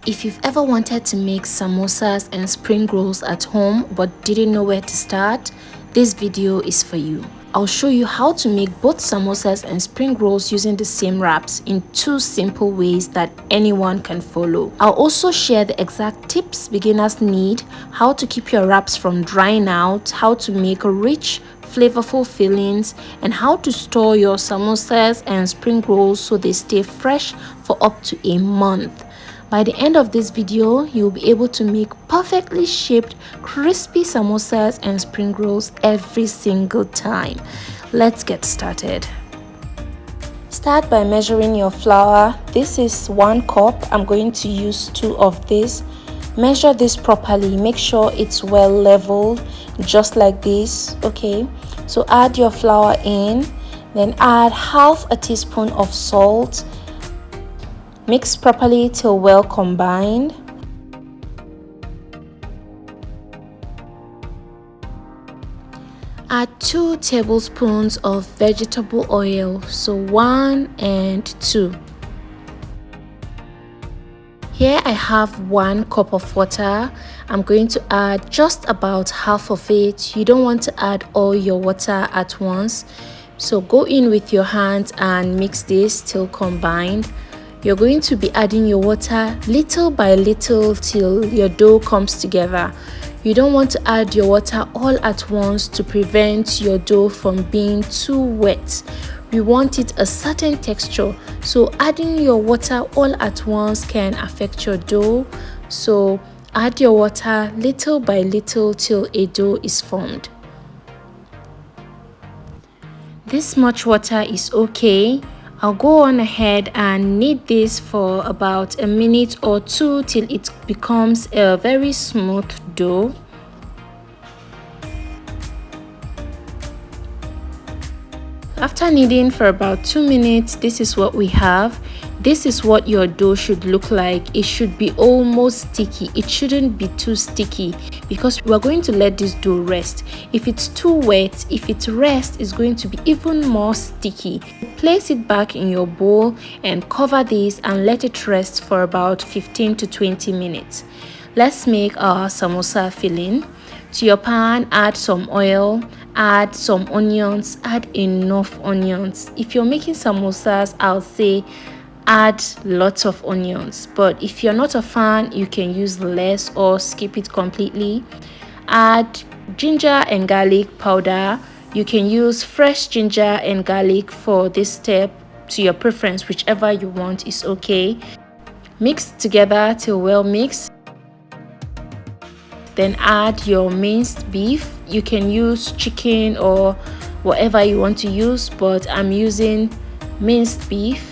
If you've ever wanted to make samosas and spring rolls at home but didn't know where to start, this video is for you. I'll show you how to make both samosas and spring rolls using the same wraps in 2 simple ways that anyone can follow. I'll also share the exact tips beginners need, how to keep your wraps from drying out, how to make rich, flavorful fillings, and how to store your samosas and spring rolls so they stay fresh for up to a month. By the end of this video, you'll be able to make perfectly shaped, crispy samosas and spring rolls every single time. Let's get started. Start by measuring your flour. This is 1 cup. I'm going to use 2 of this. Measure this properly. Make sure it's well leveled, just like this. Okay, so add your flour in, then add half a teaspoon of salt. Mix properly till well combined. Add 2 tablespoons of vegetable oil, so 1 and 2. Here I have 1 cup of water. I'm going to add just about half of it. You don't want to add all your water at once, so go in with your hands and mix this till combined. You're going to be adding your water little by little till your dough comes together. You don't want to add your water all at once to prevent your dough from being too wet. We want it a certain texture, so adding your water all at once can affect your dough. So add your water little by little till a dough is formed. This much water is okay. I'll go on ahead and knead this for about a minute or 2 till it becomes a very smooth dough. After kneading for about 2 minutes, this is what we have. This is what your dough should look like. It should be almost sticky. It shouldn't be too sticky because we're going to let this dough rest. If it's too wet, if it rests, it's going to be even more sticky. Place it back in your bowl and cover this and let it rest for about 15 to 20 minutes. Let's make our samosa filling. To your pan, add some oil, add some onions, add enough onions. If you're making samosas, I'll say add lots of onions, but if you're not a fan, you can use less or skip it completely. Add ginger and garlic powder. You can use fresh ginger and garlic for this step, to your preference. Whichever you want is okay. Mix together till well mixed. Then add your minced beef. You can use chicken or whatever you want to use, but I'm using minced beef.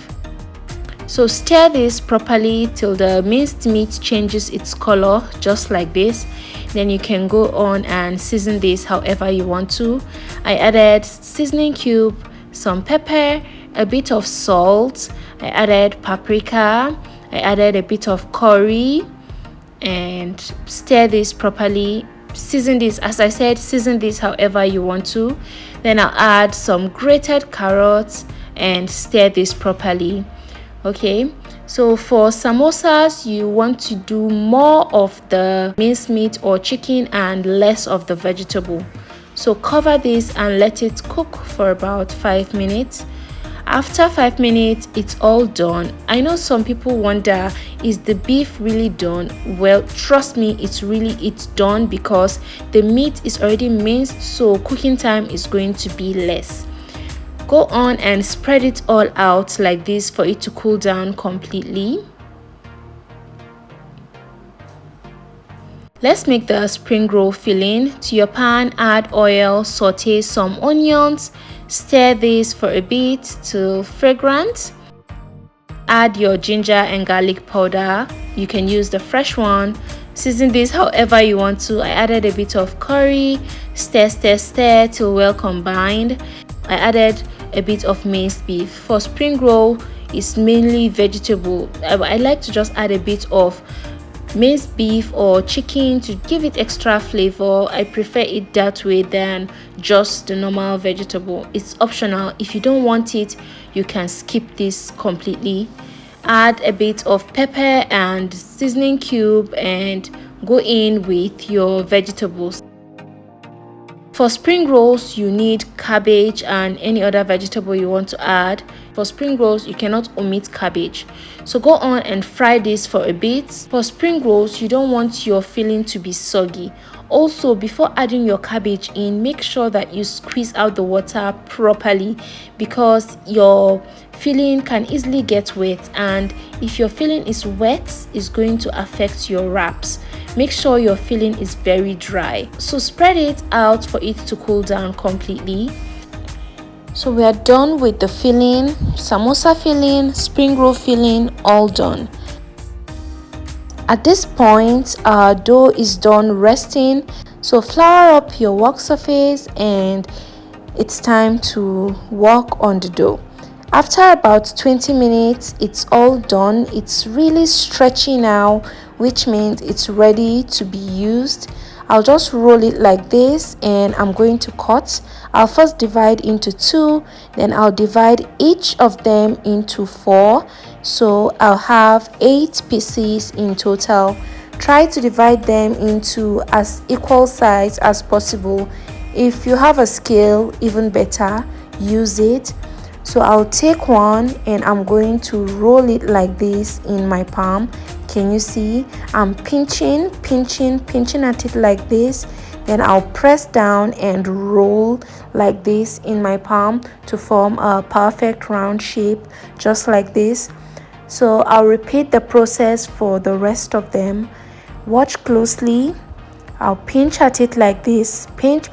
So stir this properly till the minced meat changes its color, just like this. Then you can go on and season this however you want to. I added seasoning cube, some pepper, a bit of salt. I added paprika. I added a bit of curry and stir this properly. Season this, as I said, season this however you want to. Then I'll add some grated carrots and stir this properly. Okay, so for samosas, you want to do more of the minced meat or chicken and less of the vegetable. So cover this and let it cook for about 5 minutes. After 5 minutes, it's all done. I know some people wonder, is the beef really done? Well, trust me, it's done because the meat is already minced, so cooking time is going to be less. Go on and spread it all out like this for it to cool down completely. Let's make the spring roll filling. To your pan, add oil, saute some onions, stir this for a bit till fragrant. Add your ginger and garlic powder. You can use the fresh one. Season this however you want to. I added a bit of curry. Stir till well combined. I added a bit of minced beef. For spring roll, it's mainly vegetable. I like to just add a bit of minced beef or chicken to give it extra flavor. I prefer it that way than just the normal vegetable. It's optional. If you don't want it, you can skip this completely. Add a bit of pepper and seasoning cube and go in with your vegetables. For spring rolls, you need cabbage and any other vegetable you want to add. For spring rolls, you cannot omit cabbage. So go on and fry this for a bit. For spring rolls, you don't want your filling to be soggy. Also, before adding your cabbage in, make sure that you squeeze out the water properly, because your filling can easily get wet, and if your filling is wet, it's going to affect your wraps. Make sure your filling is very dry. So spread it out for it to cool down completely. So we are done with the filling, samosa filling, spring roll filling, all done. At this point, our dough is done resting. So flour up your work surface and it's time to work on the dough. After about 20 minutes, it's all done. It's really stretchy now, which means it's ready to be used. I'll just roll it like this and I'm going to cut. I'll first divide into 2, then I'll divide each of them into 4. So I'll have 8 pieces in total. Try to divide them into as equal size as possible. If you have a scale, even better, use it. So I'll take one and I'm going to roll it like this in my palm. Can you see? I'm pinching at it like this. Then I'll press down and roll like this in my palm to form a perfect round shape, just like this. So I'll repeat the process for the rest of them. Watch closely. I'll pinch at it like this, pinch,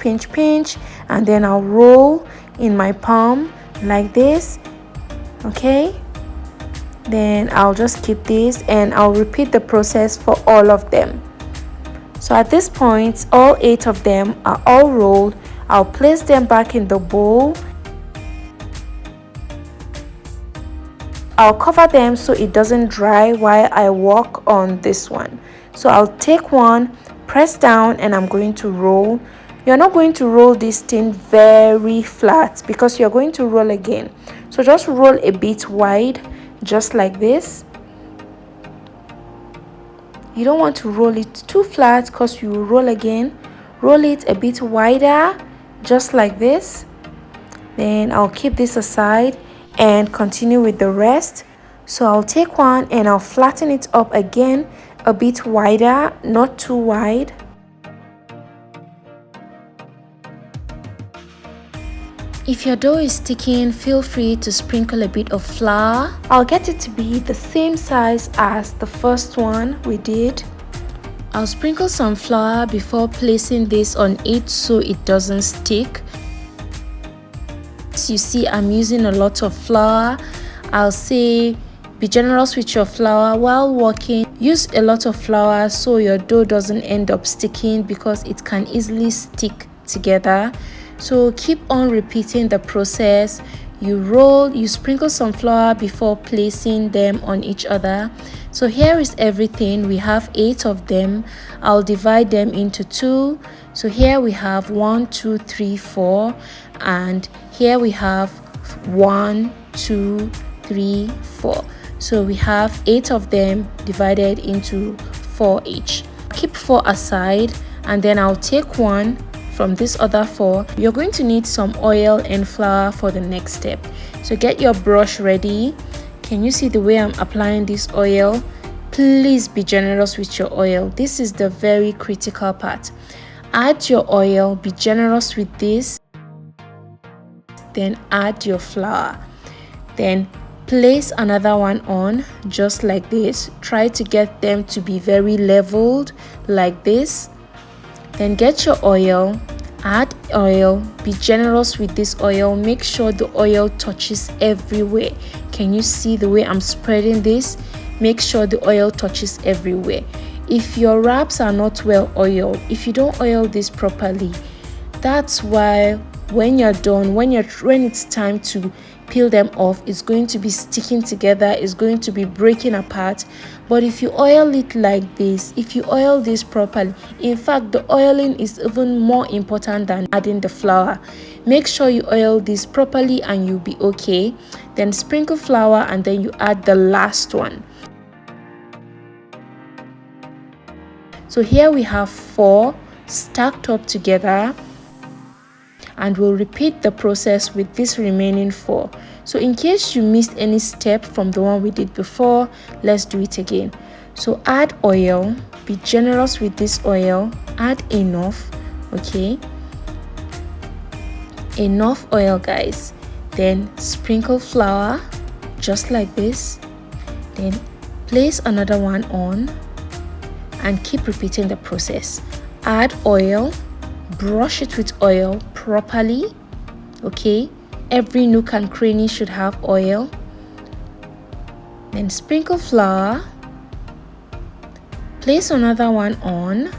and then I'll roll in my palm like this. Okay, then I'll just keep this and I'll repeat the process for all of them. So at this point, all 8 of them are all rolled. I'll place them back in the bowl. I'll cover them so it doesn't dry while I work on this one. So I'll take one, press down, and I'm going to roll. You're not going to roll this thing very flat because you're going to roll again. So just roll a bit wide, just like this. You don't want to roll it too flat because you will roll again. Roll it a bit wider, just like this. Then I'll keep this aside and continue with the rest. So I'll take one and I'll flatten it up again, a bit wider, not too wide. If your dough is sticking, feel free to sprinkle a bit of flour. I'll get it to be the same size as the first one we did. I'll sprinkle some flour before placing this on it so it doesn't stick. As you see, I'm using a lot of flour. I'll say be generous with your flour while working. Use a lot of flour so your dough doesn't end up sticking because it can easily stick together. So keep on repeating the process. You roll, you sprinkle some flour before placing them on each other. So here is everything. We have 8 of them. I'll divide them into 2. So here we have 1, 2, 3, 4, and here we have 1, 2, 3, 4. So we have 8 of them divided into 4 each. Keep 4 aside, and then I'll take one from this other 4. You're going to need some oil and flour for the next step. So get your brush ready. Can you see the way I'm applying this oil? Please be generous with your oil. This is the very critical part. Add your oil, be generous with this, then add your flour, then place another one on, just like this. Try to get them to be very leveled like this. Then get your oil, add oil, be generous with this oil. Make sure the oil touches everywhere. Can you see the way I'm spreading this? Make sure the oil touches everywhere. If your wraps are not well oiled, if you don't oil this properly, that's why when you're done, when it's time to peel them off, it's going to be sticking together, it's going to be breaking apart. But if you oil it like this, if you oil this properly, in fact the oiling is even more important than adding the flour. Make sure you oil this properly and you'll be okay. then sprinkle flour, and then you add the last one. So here we have 4 stacked up together, and we'll repeat the process with this remaining 4. So in case you missed any step from the one we did before, let's do it again. So add oil, be generous with this oil, add enough, okay, enough oil guys. Then sprinkle flour just like this, then place another one on and keep repeating the process. Add oil, brush it with oil properly, okay, every nook and cranny should have oil. Then sprinkle flour, place another one on,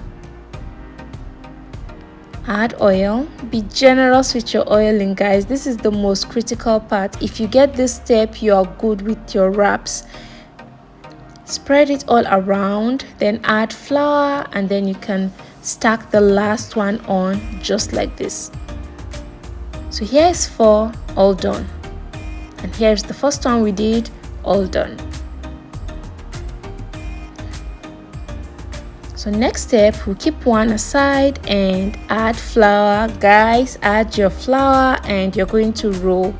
add oil. Be generous with your oiling guys, this is the most critical part. If you get this step, you are good with your wraps. Spread it all around, then add flour, and then you can stack the last one on just like this. So here is 4 all done, and here's the first one we did, all done. So next step, we'll keep one aside and add flour guys. Add your flour and you're going to roll.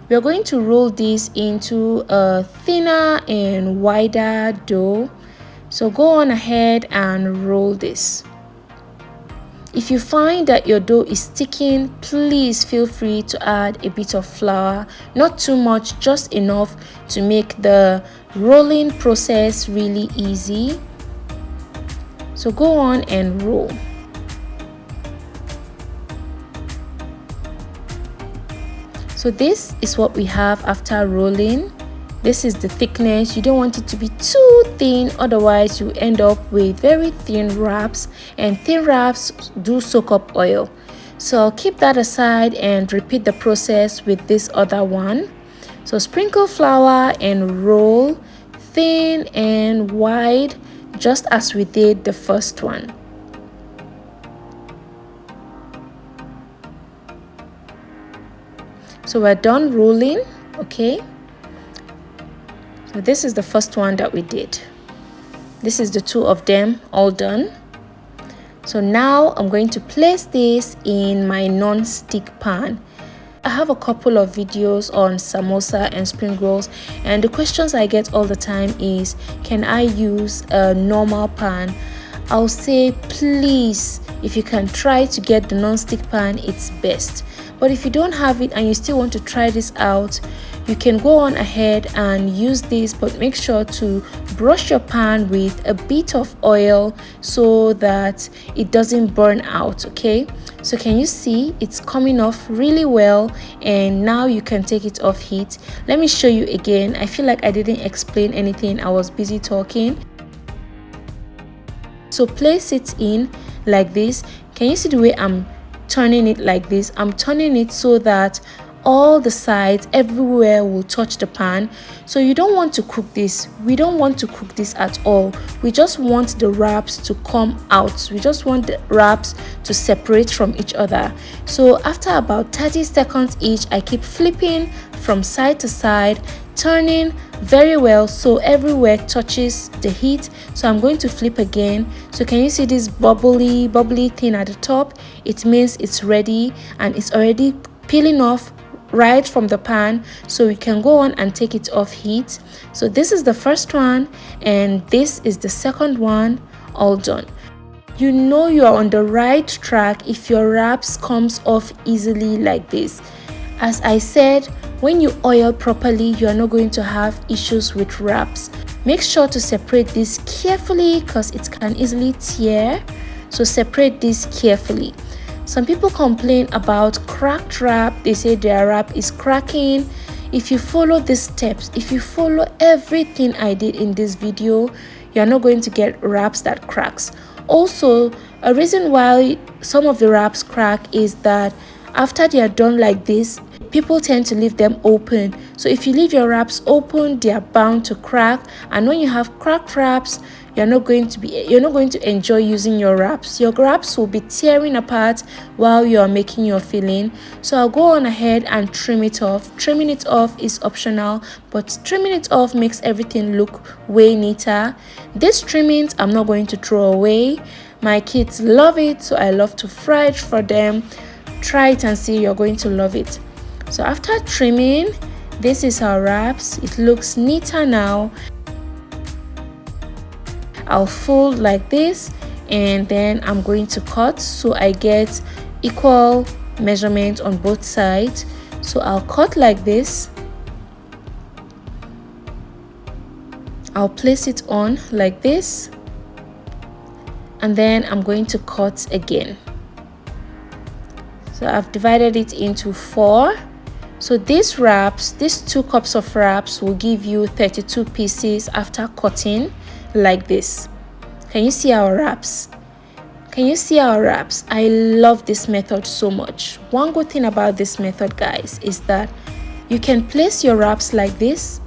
We're going to roll this into a thinner and wider dough. So go on ahead and roll this. If you find that your dough is sticking, please feel free to add a bit of flour, not too much, just enough to make the rolling process really easy. So go on and roll. So this is what we have after rolling. This is the thickness. You don't want it to be too thin, otherwise you end up with very thin wraps, and thin wraps do soak up oil. So I'll keep that aside and repeat the process with this other one. So sprinkle flour and roll thin and wide, just as we did the first one. So we're done rolling, okay. So this is the first one that we did. This is the 2 of them all done. So now I'm going to place this in my non-stick pan. I have a couple of videos on samosa and spring rolls, and the questions I get all the time is, can I use a normal pan? I'll say please, if you can try to get the non-stick pan, it's best. But if you don't have it and you still want to try this out, you can go on ahead and use this, but make sure to brush your pan with a bit of oil so that it doesn't burn out, okay. So can you see it's coming off really well, and now you can take it off heat. Let me show you again. I feel like I didn't explain anything, I was busy talking. So place it in like this. Can you see the way I'm turning it like this? I'm turning it so that all the sides everywhere will touch the pan. So you don't want to cook this. We don't want to cook this at all. We just want the wraps to come out. We just want the wraps to separate from each other. So after about 30 seconds each, I keep flipping from side to side, turning very well so everywhere touches the heat. So I'm going to flip again. So can you see this bubbly thing at the top? It means it's ready, and it's already peeling off right from the pan, so we can go on and take it off heat. So this is the first one, and this is the second one, all done. You know you are on the right track if your wraps comes off easily like this. As I said, when you oil properly, you are not going to have issues with wraps. Make sure to separate this carefully because it can easily tear. So separate this carefully. Some people complain about cracked wrap. They say their wrap is cracking. If you follow these steps, if you follow everything I did in this video, you're not going to get wraps that cracks. Also, a reason why some of the wraps crack is that after they are done like this, people tend to leave them open. So if you leave your wraps open, they are bound to crack, and when you have cracked wraps, you're not going to enjoy using your wraps. Your wraps will be tearing apart while you're making your filling. So I'll go on ahead and trim it off. Trimming it off is optional, but trimming it off makes everything look way neater. These trimmings I'm not going to throw away. My kids love it, so I love to fry it for them. Try it and see, you're going to love it. So after trimming, this is our wraps. It looks neater now. I'll fold like this, and then I'm going to cut so I get equal measurement on both sides. So I'll cut like this. I'll place it on like this, and then I'm going to cut again. So I've divided it into 4. So these wraps, these 2 cups of wraps will give you 32 pieces after cutting like this. Can you see our wraps? Can you see our wraps? I love this method so much. One good thing about this method, guys, is that you can place your wraps like this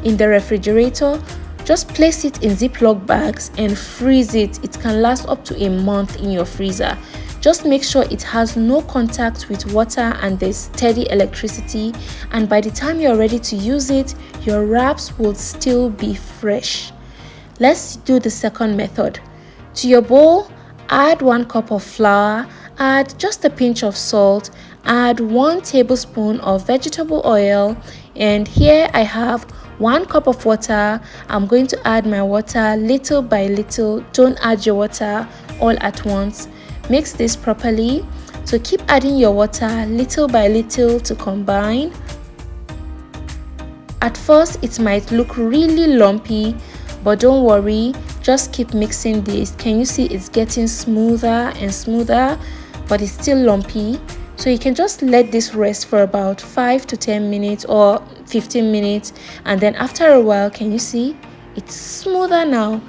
in the refrigerator. Just place it in Ziploc bags and freeze it. It can last up to a month in your freezer. Just make sure it has no contact with water and there's steady electricity, and by the time you're ready to use it, your wraps will still be fresh. Let's do the second method. To your bowl, add 1 cup of flour, add just a pinch of salt, add 1 tablespoon of vegetable oil, and here I have 1 cup of water. I'm going to add my water little by little. Don't add your water all at once. Mix this properly. So keep adding your water little by little to combine. At first it might look really lumpy, but don't worry, just keep mixing this. Can you see it's getting smoother and smoother, but it's still lumpy? So you can just let this rest for about 5 to 10 minutes or 15 minutes, and then after a while, can you see it's smoother now?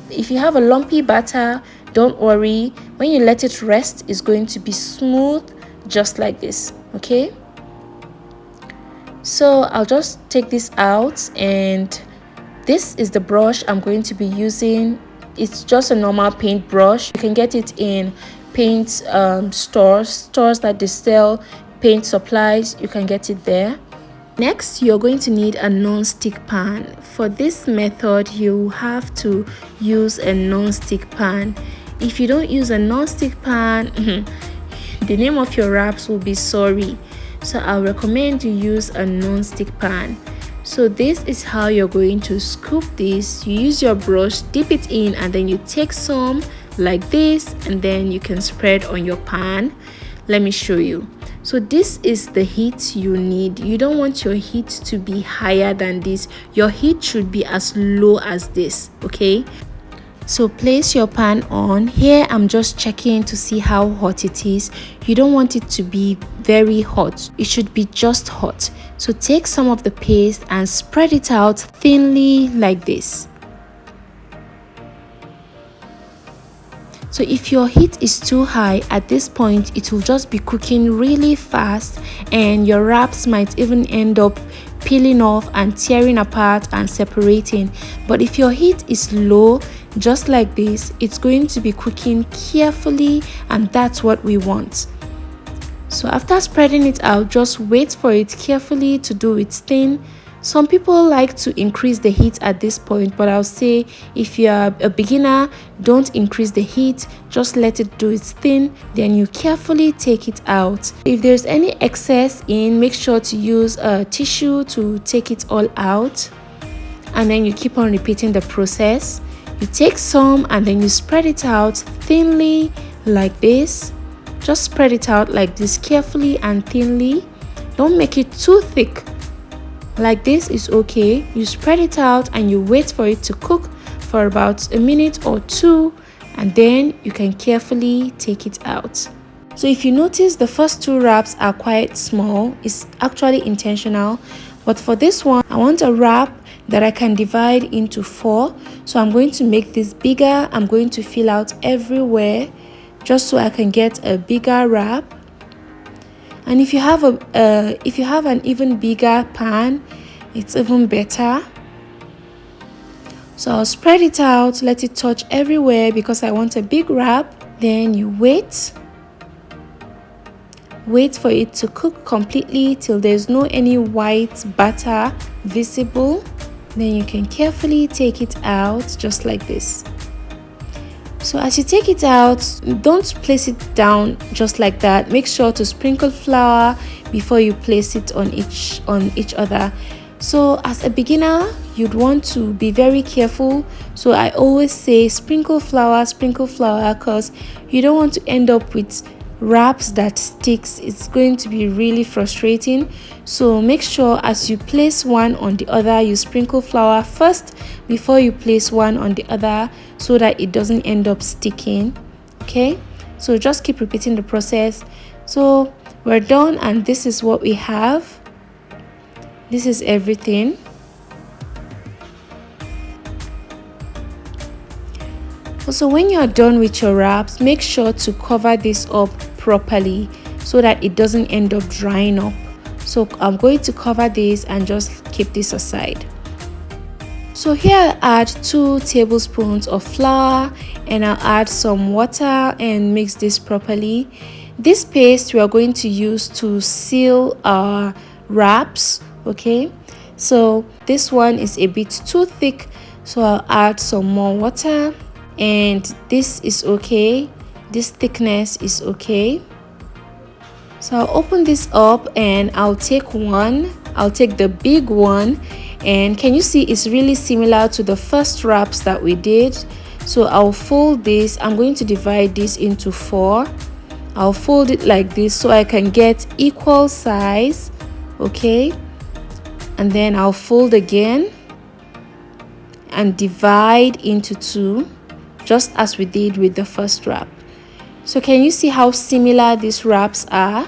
If you have a lumpy batter, don't worry, when you let it rest, it's going to be smooth just like this. Okay, so I'll just take this out, and this is the brush I'm going to be using. It's just a normal paint brush. You can get it in paint stores that they sell paint supplies. You can get it there. Next, you're going to need a non-stick pan. For this method, you have to use a non-stick pan. If you don't use a non-stick pan, the name of your wraps will be sorry. So I'll recommend you use a non-stick pan. So this is how you're going to scoop this. You use your brush, dip it in, and then you take some like this, and then you can spread on your pan. Let me show you. So this is the heat you need. You don't want your heat to be higher than this. Your heat should be as low as this, okay? So place your pan on. Here I'm just checking to see how hot it is. You don't want it to be very hot. It should be just hot. So take some of the paste and spread it out thinly like this. So if your heat is too high at this point, it will just be cooking really fast, and your wraps might even end up peeling off and tearing apart and separating. But if your heat is low, just like this, it's going to be cooking carefully, and that's what we want. So after spreading it out, just wait for it carefully to do its thing. Some people like to increase the heat at this point, but I'll say if you're a beginner, don't increase the heat. Just let it do its thing, then you carefully take it out. If there's any excess in, make sure to use a tissue to take it all out, and then you keep on repeating the process. You take some and then you spread it out thinly like this. Just spread it out like this carefully and thinly. Don't make it too thick. Like this is okay. You spread it out and you wait for it to cook for about a minute or 2, and then you can carefully take it out. So if you notice, the first 2 wraps are quite small. It's actually intentional, but for this one I want a wrap that I can divide into 4. So I'm going to make this bigger. I'm going to fill out everywhere just so I can get a bigger wrap. And if you have an even bigger pan, it's even better. So I'll spread it out, let it touch everywhere because I want a big wrap. Then you wait for it to cook completely till there's no any white batter visible. Then you can carefully take it out just like this. So as you take it out, don't place it down just like that. Make sure to sprinkle flour before you place it on each other. So as a beginner, you'd want to be very careful. So I always say sprinkle flour, because you don't want to end up with wraps that sticks. It's going to be really frustrating. So make sure as you place one on the other, you sprinkle flour first before you place one on the other, so that it doesn't end up sticking. Okay, so just keep repeating the process. So we're done, and this is what we have. This is everything. Also, when you're done with your wraps, make sure to cover this up properly so that it doesn't end up drying up. So I'm going to cover this and just keep this aside. So here I'll add 2 tablespoons of flour, and I'll add some water and mix this properly. This paste we are going to use to seal our wraps. Okay, so this one is a bit too thick, so I'll add some more water, and this is okay. This thickness is okay. So I'll open this up and I'll take one. I'll take the big one, and can you see it's really similar to the first wraps that we did? So I'll fold this. I'm going to divide this into 4. I'll fold it like this so I can get equal size. Okay, and then I'll fold again and divide into 2, just as we did with the first wrap. So can you see how similar these wraps are?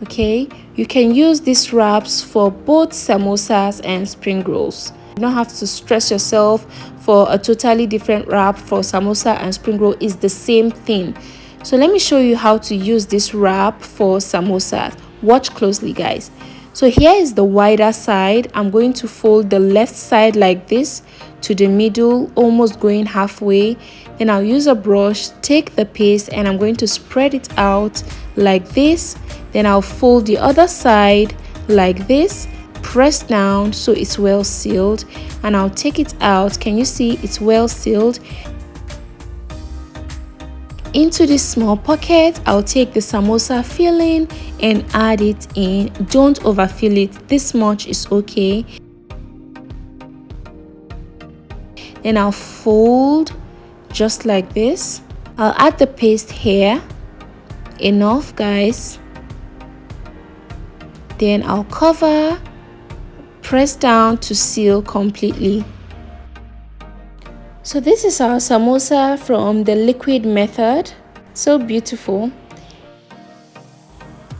Okay, you can use these wraps for both samosas and spring rolls. You don't have to stress yourself for a totally different wrap. For samosa and spring roll is the same thing. So let me show you how to use this wrap for samosas. Watch closely, guys. So here is the wider side. I'm going to fold the left side like this to the middle, almost going halfway. Then I'll use a brush, take the paste, and I'm going to spread it out like this. Then I'll fold the other side like this, press down so it's well sealed, and I'll take it out. Can you see it's well sealed? Into this small pocket, I'll take the samosa filling and add it in. Don't overfill it. This much is okay. Then I'll fold just like this. I'll add the paste here. Enough, guys. Then I'll cover, press down to seal completely. So this is our samosa from the liquid method. So beautiful.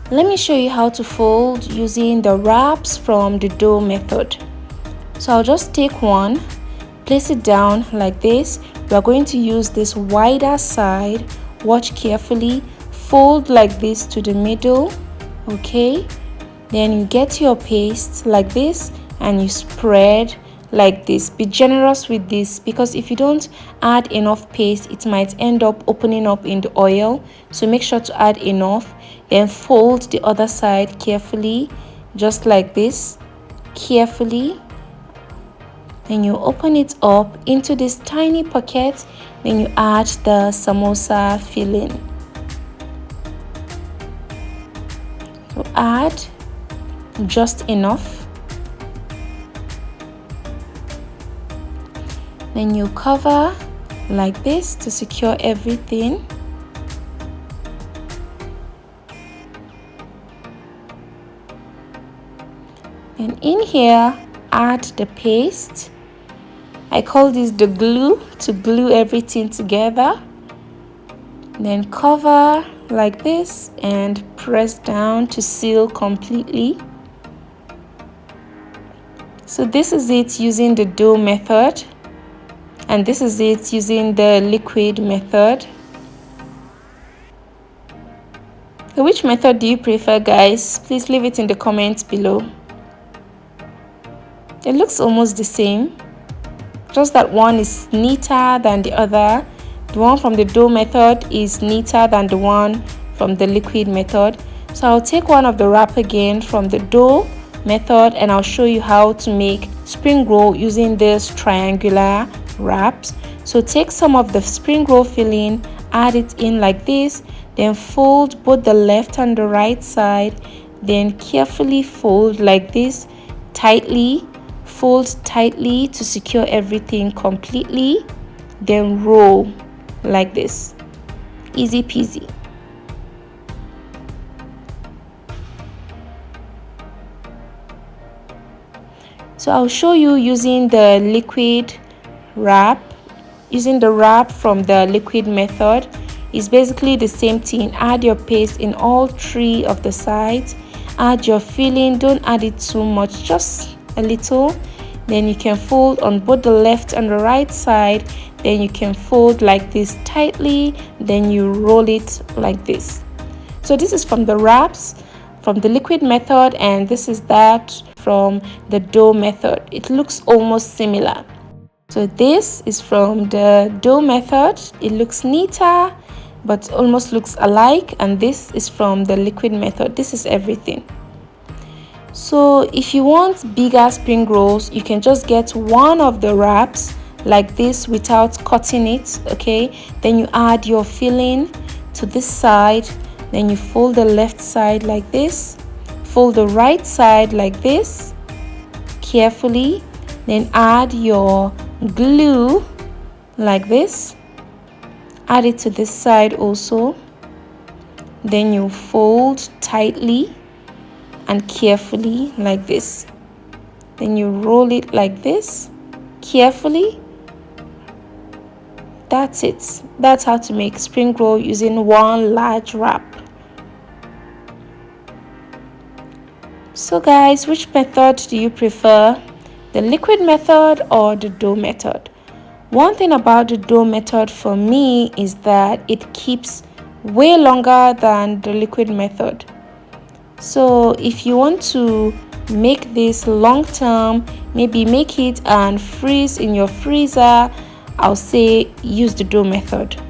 Let me show you how to fold using the wraps from the dough method. So I'll just take one, place it down like this. We are going to use this wider side. Watch carefully. Fold like this to the middle. Okay, then you get your paste like this and you spread like this. Be generous with this, because if you don't add enough paste, it might end up opening up in the oil. So make sure to add enough. Then fold the other side carefully, just like this, carefully. Then you open it up into this tiny pocket. Then you add the samosa filling. So add just enough. Then you cover like this to secure everything. And in here, add the paste. I call this the glue, to glue everything together. Then cover like this and press down to seal completely. So this is it using the dough method, and this is it using the liquid method. So which method do you prefer, guys? Please leave it in the comments below. It looks almost the same. just that one is neater than the other. The one from the dough method is neater than the one from the liquid method. So I'll take one of the wrap again from the dough method and I'll show you how to make spring roll using this triangular wraps. So take some of the spring roll filling, add it in like this, then fold both the left and the right side, then carefully fold like this tightly, fold tightly to secure everything completely, then roll like this. Easy peasy. So I'll show you using the liquid wrap. Using the wrap from the liquid method is basically the same thing. Add your paste in all three of the sides. Add your filling, don't add it too much, just a little. Then you can fold on both the left and the right side. Then you can fold like this tightly, then you roll it like this. So this is from the wraps from the liquid method, and this is that from the dough method. It looks almost similar. So this is from the dough method. It looks neater but almost looks alike, and this is from the liquid method. This is everything. So if you want bigger spring rolls, you can just get one of the wraps like this without cutting it, okay? Then you add your filling to this side, then you fold the left side like this, fold the right side like this carefully, then add your glue like this, add it to this side also, then you fold tightly and carefully like this, then you roll it like this carefully. That's it. That's how to make spring roll using one large wrap. So guys, which method do you prefer, the liquid method or the dough method? One thing about the dough method for me is that it keeps way longer than the liquid method. So if you want to make this long term, maybe make it and freeze in your freezer, I'll say use the dough method.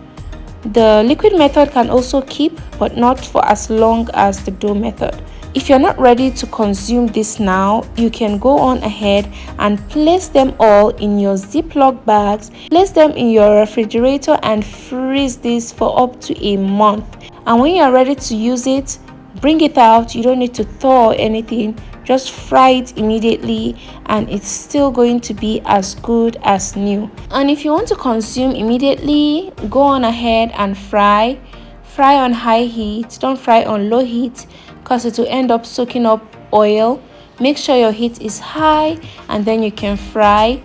The liquid method can also keep, but not for as long as the dough method. If you're not ready to consume this now, you can go on ahead and place them all in your Ziploc bags, place them in your refrigerator and freeze this for up to a month. And when you're ready to use it, bring it out. You don't need to thaw or anything, just fry it immediately and it's still going to be as good as new. And if you want to consume immediately, go on ahead and fry on high heat, don't fry on low heat because it will end up soaking up oil. Make sure your heat is high and then you can fry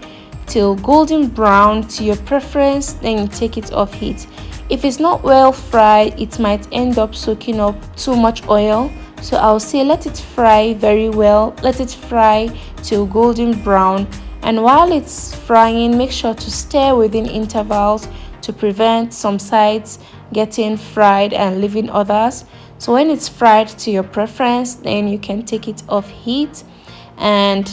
till golden brown to your preference, then you take it off heat. If it's not well fried, it might end up soaking up too much oil. So I'll say let it fry very well, let it fry till golden brown, and while it's frying, make sure to stir within intervals to prevent some sides getting fried and leaving others. So when it's fried to your preference, then you can take it off heat. And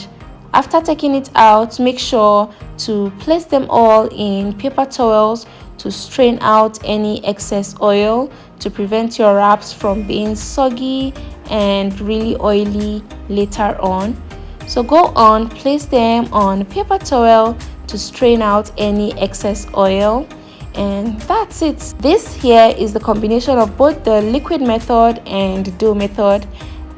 after taking it out, make sure to place them all in paper towels to strain out any excess oil to prevent your wraps from being soggy and really oily later on. So go on, place them on paper towel to strain out any excess oil, and that's it. This here is the combination of both the liquid method and the dough method,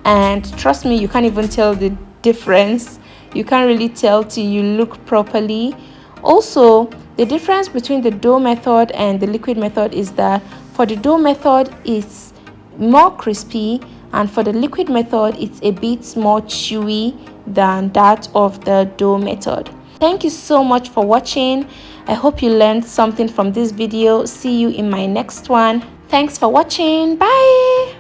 and trust me, you can't even tell the difference. You can't really tell till you look properly. Also, the difference between the dough method and the liquid method is that for the dough method it's more crispy, and for the liquid method it's a bit more chewy than that of the dough method. Thank you so much for watching. I hope you learned something from this video. See you in my next one. Thanks for watching. Bye.